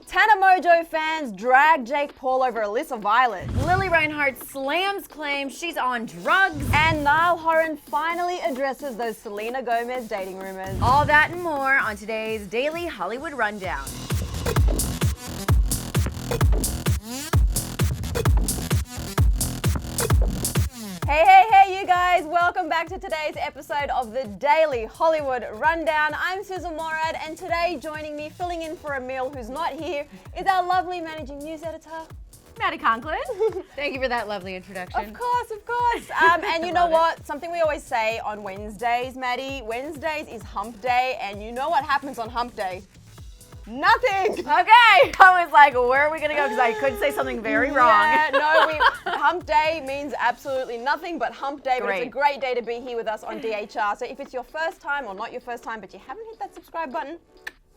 Tana Mongeau fans drag Jake Paul over Alissa Violet. Lili Reinhart slams claims she's on drugs. And Niall Horan finally addresses those Selena Gomez dating rumors. All that and more on today's Daily Hollywood Rundown. Hey, you guys. Welcome back to today's episode of the Daily Hollywood Rundown. I'm Sussan Morad, and today joining me, filling in for Emil, who's not here, is our lovely managing news editor, Maddie Conklin. Thank you for that lovely introduction. Of course. And you know what? Something we always say on Wednesdays, Maddie, Wednesdays is hump day, and you know what happens on hump day? Nothing. Okay, I was like, where are we gonna go? Because I could say something very wrong. Yeah, no, hump day means absolutely nothing but hump day, but it's a great day to be here with us on DHR. So if it's your first time or not your first time, but you haven't hit that subscribe button,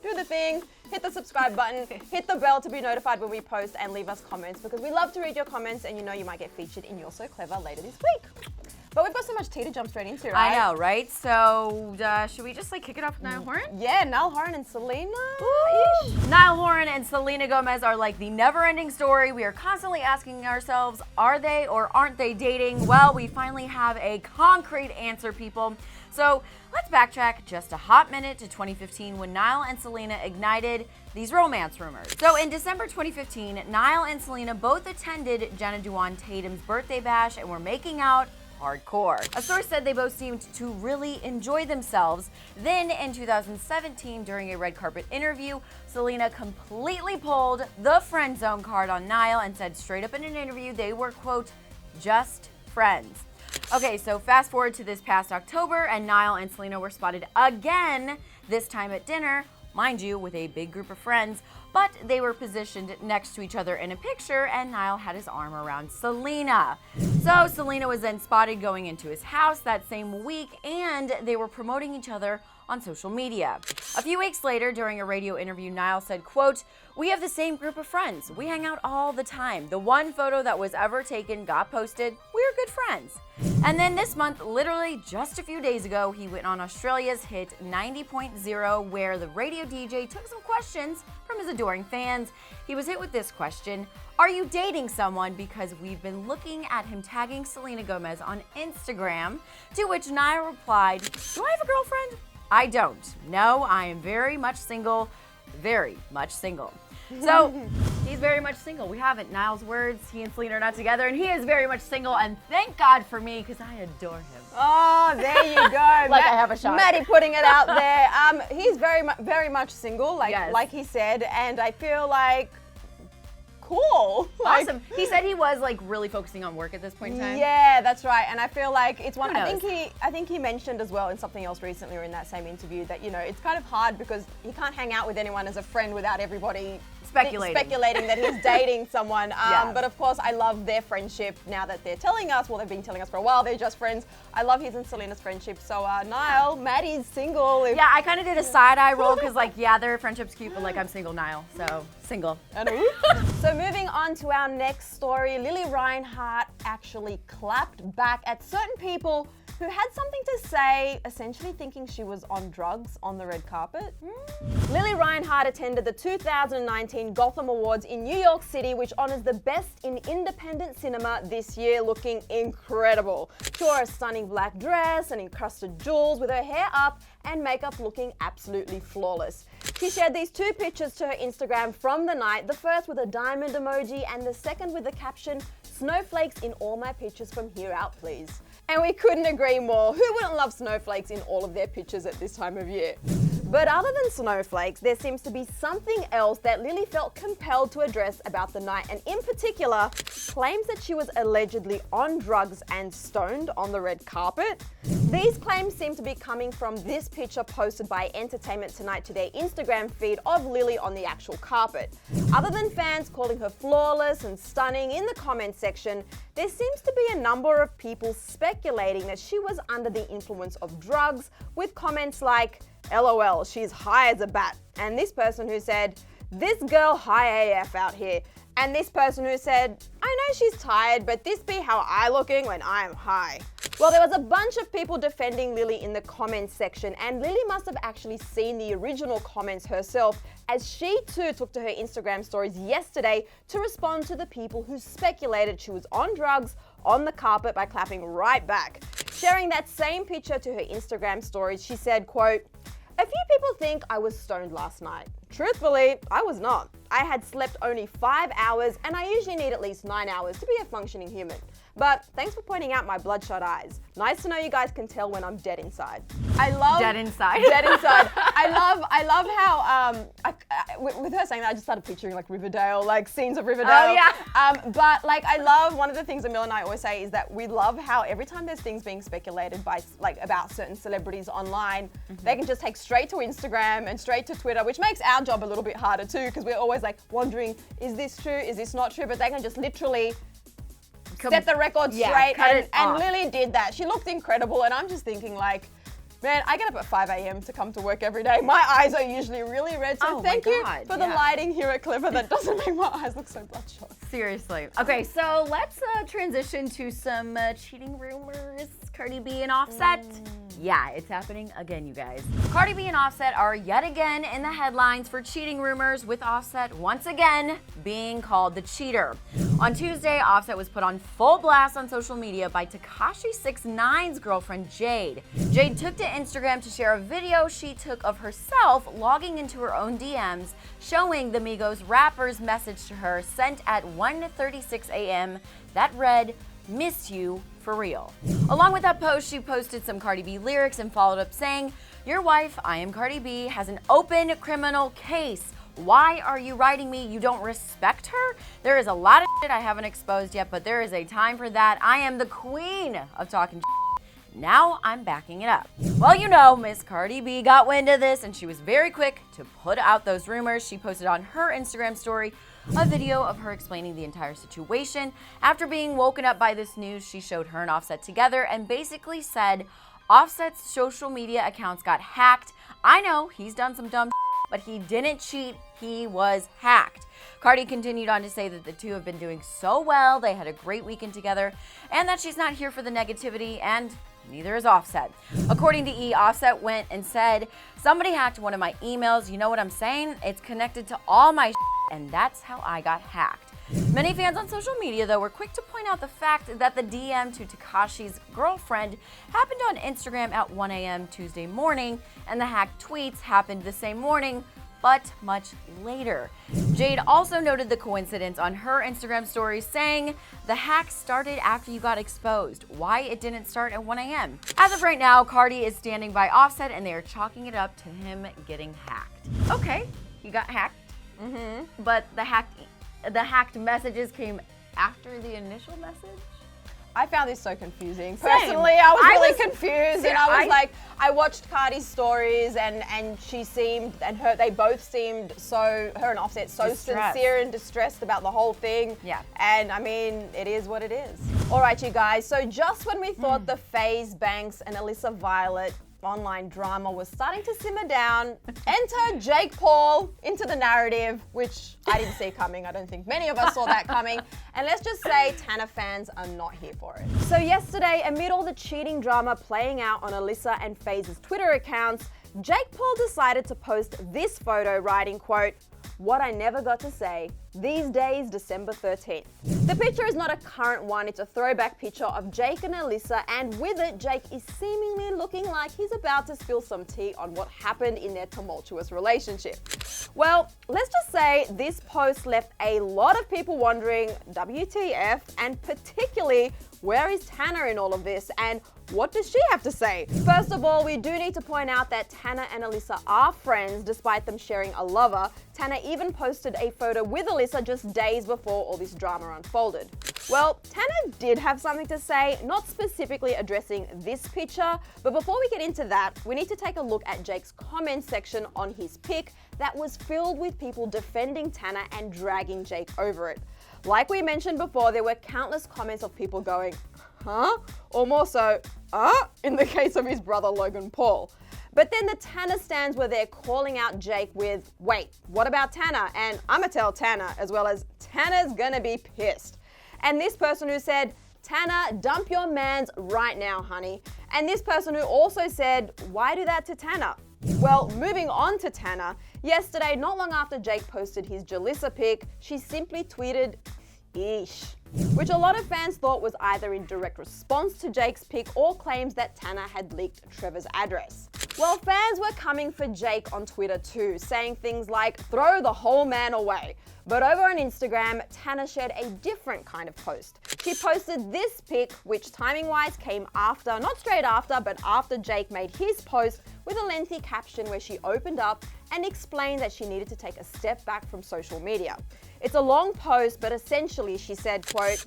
do the thing, hit the subscribe button, hit the bell to be notified when we post, and leave us comments because we love to read your comments, and you know you might get featured in You're So Clever later this week. But we've got so much tea to jump straight into, right? I know, right? So, should we just kick it off with Niall Horan? Yeah, Niall Horan and Selena. Niall Horan and Selena Gomez are like the never-ending story. We are constantly asking ourselves, are they or aren't they dating? Well, we finally have a concrete answer, people. So let's backtrack just a hot minute to 2015 when Niall and Selena ignited these romance rumors. So in December 2015, Niall and Selena both attended Jenna Dewan Tatum's birthday bash and were making out hardcore. A source said they both seemed to really enjoy themselves. Then in 2017, during a red carpet interview, Selena completely pulled the friend zone card on Niall and said straight up in an interview they were, quote, just friends. Okay, so fast forward to this past October, and Niall and Selena were spotted again, this time at dinner, mind you, with a big group of friends, but they were positioned next to each other in a picture, and Niall had his arm around Selena. So Selena was then spotted going into his house that same week, and they were promoting each other on social media. A few weeks later, during a radio interview, Niall said, quote, "We have the same group of friends. We hang out all the time. The one photo that was ever taken got posted. We're good friends." And then this month, literally just a few days ago, he went on Australia's hit 90.0, where the radio DJ took some questions from his adoring fans. He was hit with this question: are you dating someone? Because we've been looking at him tagging Selena Gomez on Instagram. To which Niall replied, "Do I have a girlfriend? I don't. No, I am very much single. Very much single." So he's very much single. We have it. Niall's words. He and Selena are not together, and he is very much single. And thank God for me, because I adore him. Oh, there you go. I have a shot. Maddie putting it out there. He's very much single, like he said, and I feel like cool. Awesome. He said he was really focusing on work at this point in time. Yeah, that's right. And I feel like it's one. Who I knows? think he mentioned as well in something else recently or in that same interview that it's kind of hard because he can't hang out with anyone as a friend without everybody speculating that he's dating someone. But of course, I love their friendship now that they're telling us. Well, they've been telling us for a while they're just friends. I love his and Selena's friendship. So Niall, Maddie's single. Yeah, I kind of did a side-eye roll because their friendship's cute, but I'm single, Niall. So single. So moving on to our next story, Lili Reinhart actually clapped back at certain people who had something to say, essentially thinking she was on drugs on the red carpet. Lili Reinhart attended the 2019 Gotham Awards in New York City, which honors the best in independent cinema this year, looking incredible. She wore a stunning black dress and encrusted jewels with her hair up and makeup looking absolutely flawless. She shared these two pictures to her Instagram from the night, the first with a diamond emoji and the second with the caption, "Snowflakes in all my pictures from here out, please." And we couldn't agree more. Who wouldn't love snowflakes in all of their pictures at this time of year? But other than snowflakes, there seems to be something else that Lili felt compelled to address about the night, and in particular, claims that she was allegedly on drugs and stoned on the red carpet. These claims seem to be coming from this picture posted by Entertainment Tonight to their Instagram feed of Lili on the actual carpet. Other than fans calling her flawless and stunning in the comment section, there seems to be a number of people speculating that she was under the influence of drugs, with comments like, "LOL, she's high as a bat," and this person who said, "This girl high AF out here," and this person who said, "I know she's tired, but this be how I looking when I'm high." Well, there was a bunch of people defending Lili in the comments section, and Lili must have actually seen the original comments herself, as she too took to her Instagram stories yesterday to respond to the people who speculated she was on drugs on the carpet by clapping right back. Sharing that same picture to her Instagram stories, she said, quote, "A few people think I was stoned last night. Truthfully, I was not. I had slept only 5 hours, and I usually need at least 9 hours to be a functioning human. But thanks for pointing out my bloodshot eyes. Nice to know you guys can tell when I'm dead inside." I love Dead inside. Dead inside. I love how with her saying that, I just started picturing like Riverdale, like scenes of Riverdale. Oh yeah. But like I love, one of the things Emil and I always say is that we love how every time there's things being speculated by like about certain celebrities online, they can just take straight to Instagram and straight to Twitter, which makes our job a little bit harder too, because we're always like wondering, is this true? Is this not true? But they can just literally set the record straight, and Lili did that. She looked incredible, and I'm just thinking like, man, I get up at 5 a.m. to come to work every day. My eyes are usually really red, so thank you for the lighting here at Clevver that doesn't make my eyes look so bloodshot. Seriously. Okay, so let's transition to some cheating rumors. Cardi B and Offset. Yeah, it's happening again, you guys. Cardi B and Offset are yet again in the headlines for cheating rumors, with Offset once again being called the cheater. On Tuesday, Offset was put on full blast on social media by Tekashi 6ix9ine's girlfriend, Jade. Jade took to Instagram to share a video she took of herself logging into her own DMs, showing the Migos rapper's message to her sent at 1:36 a.m. that read, "Miss you for real." Along with that post, she posted some Cardi B lyrics and followed up saying, "Your wife, I am Cardi B, has an open criminal case. Why are you writing me? You don't respect her? There is a lot of shit I haven't exposed yet, but there is a time for that. I am the queen of talking shit. Now I'm backing it up." Well, you know, Miss Cardi B got wind of this, and she was very quick to put out those rumors. She posted on her Instagram story a video of her explaining the entire situation. After being woken up by this news, she showed her and Offset together and basically said, "Offset's social media accounts got hacked. I know he's done some dumb shit, but he didn't cheat. He was hacked." Cardi continued on to say that the two have been doing so well, they had a great weekend together, and that she's not here for the negativity, and neither is Offset. According to E!, Offset went and said, "Somebody hacked one of my emails. You know what I'm saying? It's connected to all my shit, and that's how I got hacked." Many fans on social media, though, were quick to point out the fact that the DM to Tekashi's girlfriend happened on Instagram at 1 a.m. Tuesday morning, and the hacked tweets happened the same morning, but much later. Jade also noted the coincidence on her Instagram story, saying, "The hack started after you got exposed. Why it didn't start at 1 a.m. As of right now, Cardi is standing by Offset, and they are chalking it up to him getting hacked. Okay, he got hacked, but the hacked messages came after the initial message? I found this so confusing. Personally, I was really confused, and I was like, I watched Cardi's stories, and she seemed, and they both seemed so, her and Offset, so sincere and distressed about the whole thing. Yeah. And I mean, it is what it is. All right, you guys. So just when we thought the FaZe Banks and Alissa Violet online drama was starting to simmer down, enter Jake Paul into the narrative, which I didn't see coming. I don't think many of us saw that coming. And let's just say Tana fans are not here for it. So yesterday, amid all the cheating drama playing out on Alissa and FaZe's Twitter accounts, Jake Paul decided to post this photo, writing, quote, "What I never got to say. These days, December 13th. The picture is not a current one, it's a throwback picture of Jake and Alissa, and with it, Jake is seemingly looking like he's about to spill some tea on what happened in their tumultuous relationship. Well, let's just say this post left a lot of people wondering, WTF, and particularly, where is Tana in all of this, and what does she have to say? First of all, we do need to point out that Tana and Alissa are friends despite them sharing a lover. Tana even posted a photo with Alissa just days before all this drama unfolded. Well, Tana did have something to say, not specifically addressing this picture, but before we get into that, we need to take a look at Jake's comment section on his pic that was filled with people defending Tana and dragging Jake over it. Like we mentioned before, there were countless comments of people going, huh? Or more so, in the case of his brother Logan Paul. But then the Tana stans were there calling out Jake with, wait, what about Tana? And I'ma tell Tana, as well as Tana's gonna be pissed. And this person who said, Tana, dump your mans right now, honey. And this person who also said, why do that to Tana? Well, moving on to Tana, yesterday, not long after Jake posted his Alissa pic, she simply tweeted, "Eesh," which a lot of fans thought was either in direct response to Jake's pic or claims that Tana had leaked Trevor's address. Well, fans were coming for Jake on Twitter too, saying things like, throw the whole man away. But over on Instagram, Tana shared a different kind of post. She posted this pic, which timing-wise came after, not straight after, but after Jake made his post with a lengthy caption where she opened up and explained that she needed to take a step back from social media. It's a long post, but essentially she said, quote,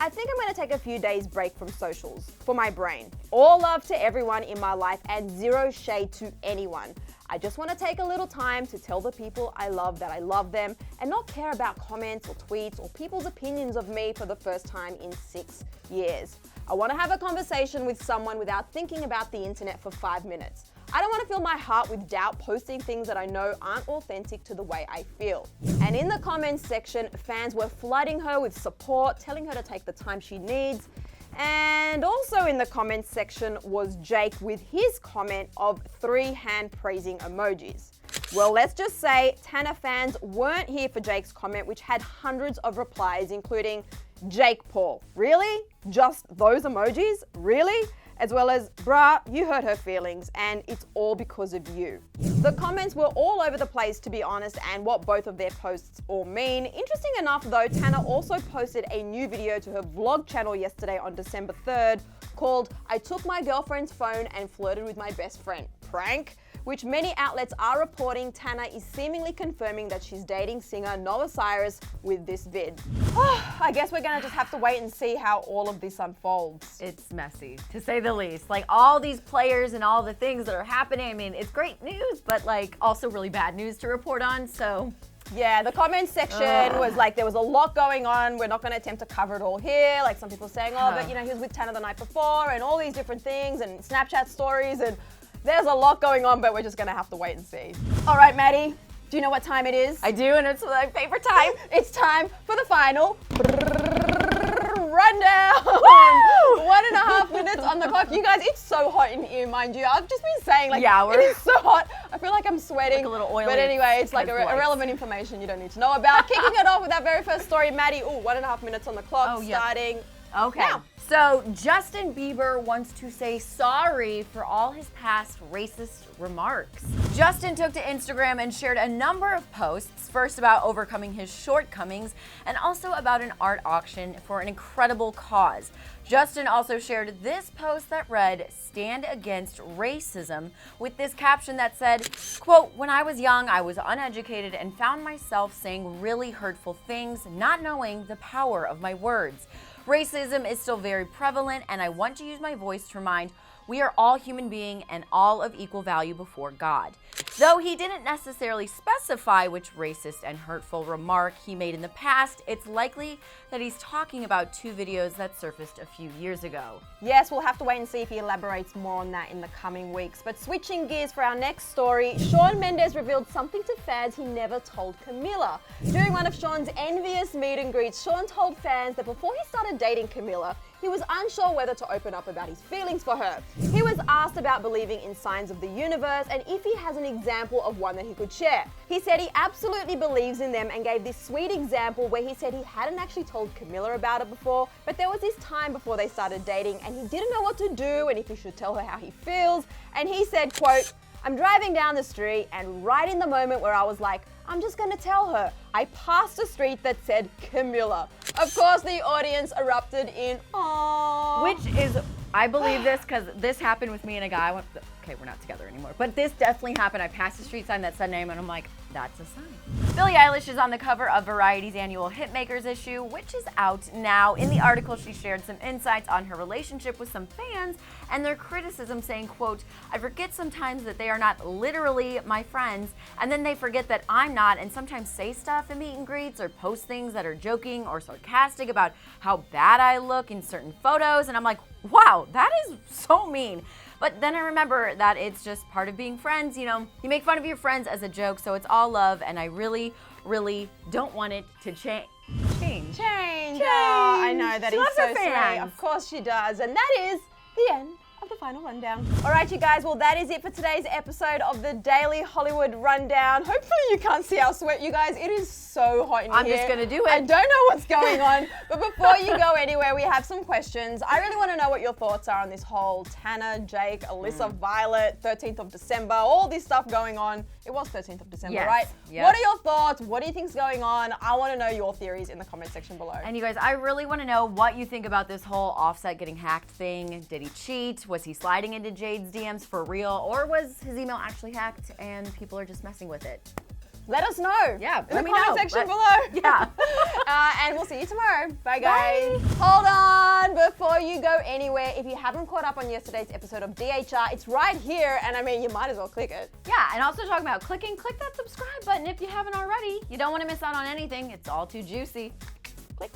I think I'm going to take a few days break from socials for my brain. All love to everyone in my life and zero shade to anyone. I just want to take a little time to tell the people I love that I love them and not care about comments or tweets or people's opinions of me for the first time in 6 years. I want to have a conversation with someone without thinking about the internet for 5 minutes. I don't want to fill my heart with doubt posting things that I know aren't authentic to the way I feel. And in the comments section, fans were flooding her with support, telling her to take the time she needs. And also in the comments section was Jake with his comment of 3 hand-praising emojis. Well, let's just say Tana fans weren't here for Jake's comment, which had hundreds of replies, including Jake Paul. Really? Just those emojis? Really? As well as, bruh, you hurt her feelings and it's all because of you. The comments were all over the place, to be honest, and what both of their posts all mean. Interesting enough though, Tana also posted a new video to her vlog channel yesterday on December 3rd called I Took My Girlfriend's Phone and Flirted with My Best Friend. Prank? Which many outlets are reporting Tana is seemingly confirming that she's dating singer Noah Cyrus with this vid. I guess we're gonna just have to wait and see how all of this unfolds. It's messy, to say the least. Like all these players and all the things that are happening, I mean, it's great news, but like also really bad news to report on, so. Yeah, the comments section was like, there was a lot going on. We're not gonna attempt to cover it all here. Like some people saying, oh, but you know, he was with Tana the night before and all these different things and Snapchat stories and there's a lot going on, but we're just gonna have to wait and see. All right, Maddie, do you know what time it is? I do, and it's my favorite time. It's time for the final rundown. Woo! 1.5 minutes on the clock. You guys, it's so hot in here, mind you. I've just been saying, like, yeah, it is so hot. I feel like I'm sweating. Like a little oily. But anyway, it's like irrelevant information you don't need to know about. Kicking it off with our very first story, Maddie. 1.5 minutes on the clock, starting now. So Justin Bieber wants to say sorry for all his past racist remarks. Justin took to Instagram and shared a number of posts, first about overcoming his shortcomings and also about an art auction for an incredible cause. Justin also shared this post that read, "Stand against racism," with this caption that said, quote, "When I was young, I was uneducated and found myself saying really hurtful things, not knowing the power of my words. Racism is still very prevalent, and I want to use my voice to remind we are all human beings and all of equal value before God." Though he didn't necessarily specify which racist and hurtful remark he made in the past, it's likely that he's talking about 2 videos that surfaced a few years ago. Yes, we'll have to wait and see if he elaborates more on that in the coming weeks. But switching gears for our next story, Shawn Mendes revealed something to fans he never told Camila. During one of Shawn's envious meet and greets, Shawn told fans that before he started dating Camila, he was unsure whether to open up about his feelings for her. He was asked about believing in signs of the universe and if he has an example of one that he could share. He said he absolutely believes in them and gave this sweet example where he said he hadn't actually told Camila about it before, but there was this time before they started dating and he didn't know what to do and if he should tell her how he feels. And he said, quote, "I'm driving down the street and right in the moment where I was like, I'm just gonna tell her, I passed a street that said Camila." Of course, the audience erupted in aww. Which is, I believe this because this happened with me and a guy. Okay, we're not together anymore, but this definitely happened. I passed a street sign that said name and I'm like, that's a sign. Billie Eilish is on the cover of Variety's annual Hitmakers issue, which is out now. In the article, she shared some insights on her relationship with some fans and their criticism, saying, quote, "I forget sometimes that they are not literally my friends, and then they forget that I'm not, and sometimes say stuff in meet and greets or post things that are joking or sarcastic about how bad I look in certain photos." And I'm like, wow, that is so mean. But then I remember that it's just part of being friends, you know. You make fun of your friends as a joke, so it's all love, and I really, really don't want it to change. Change. Change. Oh, I know, that She is loves so her sweet. fans. Of course she does. And that is the end of the final rundown. All right, you guys, well, that is it for today's episode of the Daily Hollywood Rundown. Hopefully you can't see our sweat, you guys. It is so hot in here. I'm just gonna do it. I don't know what's going on, but before you go anywhere, we have some questions. I really want to know what your thoughts are on this whole Tana, Jake, Alissa, Violet, 13th of December, all this stuff going on. It was 13th of December, Yes. right? Yep. What are your thoughts? What do you think's going on? I want to know your theories in the comment section below. And you guys, I really want to know what you think about this whole Offset getting hacked thing. Did he cheat? Was he sliding into Jade's DMs for real? Or was his email actually hacked and people are just messing with it? Let us know. Yeah, in let the me comment know. section below. Yeah. And we'll see you tomorrow. Bye, guys. Hold on. Before you go anywhere, if you haven't caught up on yesterday's episode of DHR, it's right here. And I mean, you might as well click it. Yeah, and also talking about click that subscribe button if you haven't already. You don't want to miss out on anything. It's all too juicy. Click.